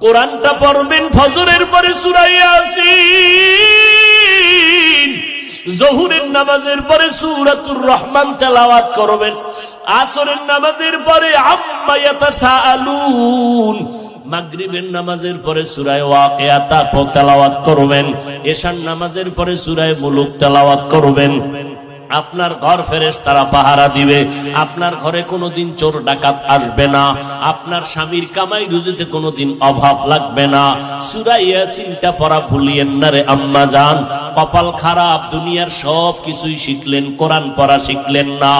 কোরআনটা পড়বেন, ফজরের পরে সূরা ইয়াসিন, জোহরের নামাজের পরে সূরাতুর রহমান তেলাওয়াত করবেন, আসরের নামাজের পরে আম্মা ইয়াতাসাআলুন, মাগরিবের নামাজের পরে সূরা ওয়াকিয়া তেলাওয়াত করবেন, এশার নামাজের পরে সূরা মুলুক তেলাওয়াত করবেন। আপনার ঘর ফেরেশতারা পাহারা দিবে, আপনার ঘরে কোনোদিন চোর ডাকাত আসবে না, আপনার স্বামীর কামাই রুজিতে কোনোদিন অভাব লাগবে না। সূরা ইয়াসিনটা পড়া ভুলিয়েন না রে আম্মা জান। কপাল খারাপ, দুনিয়ার সব কিছুই শিখলেন, কোরআন পড়া শিখলেন না।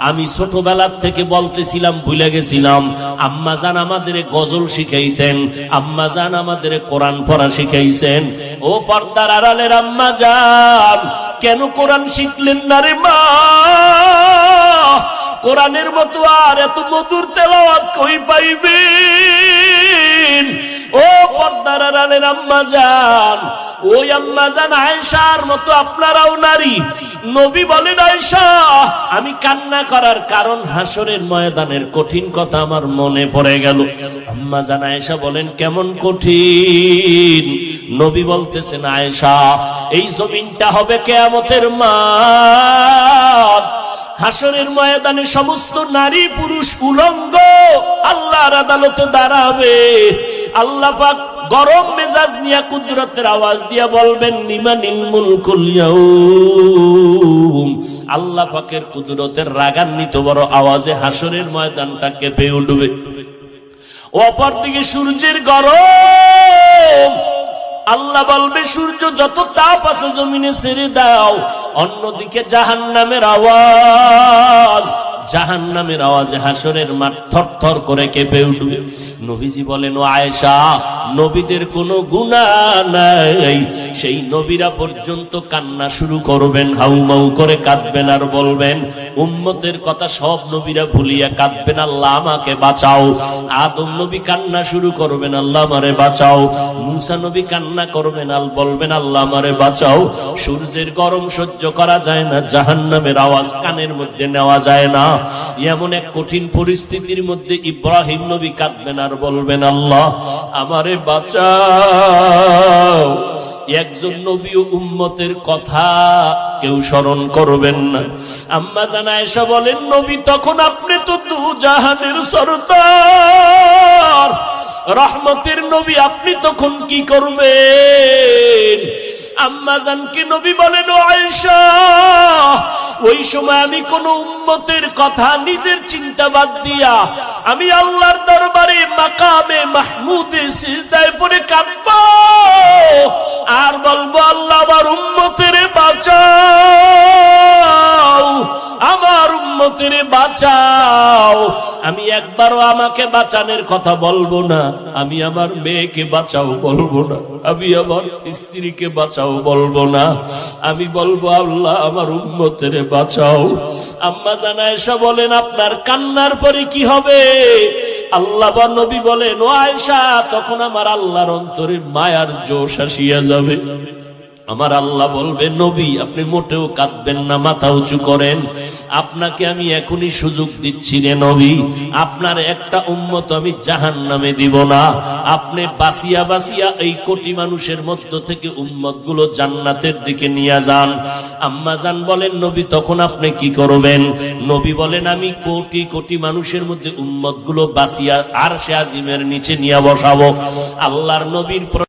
আমি ছোটবেলার থেকে বলতেছিলাম, ভুলে গেছিলাম, আম্মা জান আমাদের গজল শিখাইতেন, আম্মা জান আমাদের কোরআন পড়া শিখাইছেন। ও পর্দার আড়ালের আম্মা জান, কেন কোরআন শিখলেন না রে মা? কোরআনের মতো আর এত মধুর তেলাওয়াত কই পাইবেন? ও পর্দার আড়ালের আম্মা জান, ওই আম্মা জান আয়েশার মতো আপনারাও নারী। নবী বলেন, আয়েশা আমি কান্না করার কারণ হাসরের ময়দানের কঠিন কথা আমার মনে পড়ে গেল। আম্মা জান আয়েশা বলেন, কেমন কঠিন? নবী বলতেছেন, আয়েশা এই জমিনটা হবে কিয়ামতের মাঠ, হাসরের ময়দানে সমস্ত নারী পুরুষ উলঙ্গ আল্লাহর আদালতে দাঁড়াবে। আল্লাহ পাক গরম মেজাজ নিয়ে কুদরতের আওয়াজ দিয়ে বলবেন, লিমানিল মুলকুল ইয়াউম। আল্লাহ পাকের কুদরতের রাগান্বিত বড় আওয়াজে হাসরের ময়দানটা কেঁপে উঠবে। অপরদিকে সূর্যের গরম, আল্লাহ বলবে সূর্য যত তাপ আছে জমিনে ছেড়ে দাও। অন্যদিকে জাহান্নামের আওয়াজ, জাহান্নামের আওয়াজে হাসরের মাঠ থরথর করে কেঁপে উঠবে। নবীজি বলেন, ও আয়েশা নবীদের কোনো গুনাহ নাই, সেই নবীরা পর্যন্ত কান্না শুরু করবেন, হাউমাউ করে কাঁদবেন আর বলবেন, উম্মতের কথা সব নবীরা ভুলিয়া কাঁদবেন, আল্লাহ আমাকে বাঁচাও। আদম নবী কান্না শুরু করবেন, আল্লাহ আমারে বাঁচাও। মূসা নবী কান্না করবেন, বলবেন, আল্লাহ আমারে বাঁচাও। সূর্যের গরম সহ্য করা যায় না, জাহান্নামের আওয়াজ কানের মধ্যে নেওয়া যায় না। এমন এক কঠিন পরিস্থিতির মধ্যে ইব্রাহিম নবী কাঁদবেন আর বলবেন, আল্লাহ আমারে বাঁচাও। একজন নবী ও উম্মতের কথা কেউ স্মরণ করবেন না। আম্মা জান আয়েশা বলেন, নবী তখন আপনি তো দু জাহানের সরদার, রহমতের নবী, আপনি তখন কি করবেন? আম্মা জানকে নবী বলেন, ও আয়েশা ওই সময় আমি কোন উম্মতের কথা নিজের চিন্তা বাদ দিয়া আমি আল্লাহর দরবারে মাকামে মাহমুদে সিজদায় পড়ে কাঁদব আর বলবো, আল্লাহ আমার উম্মতের বাঁচাও, আমার উম্মতের বাঁচাও। আমি একবারও আমাকে বাঁচানোর কথা বলবো না, আমি আমার মেয়েকে বাঁচাও বলবো না, আমি আমার স্ত্রীকে বাঁচাও বলবো না, আমি বলবো, আল্লাহ আমার উম্মতের বাঁচাও। আম্মা জান আয়েশা বলেন, আপনার কান্নার পরে কি হবে? আল্লাহ বা নবী বলেন, ও আয়েশা তখন আমার আল্লাহর অন্তরে মায়ার জোশ আসিয়া যাবে। আমার আল্লাহ বলবে, নবী আপনি মোটেও কাঁদবেন না, মাথা উঁচু করেন, আপনাকে আমি এখনই সুযোগ দিচ্ছি রে নবী, আপনার একটা উম্মত আমি জাহান্নামে দিব না। আপনি বাঁচিয়া বাঁচিয়া এই কোটি মানুষের মধ্য থেকে উম্মত গুলো জান্নাতের দিকে নিয়ে যান। আম্মা জান বলেন, নবী তখন আপনি কি করবেন? নবী বলেন, আমি কোটি কোটি মানুষের মধ্যে উম্মত গুলো বাঁচিয়া আরশে আজিমের নিচে নিয়ে বসাবো। আল্লাহর নবীর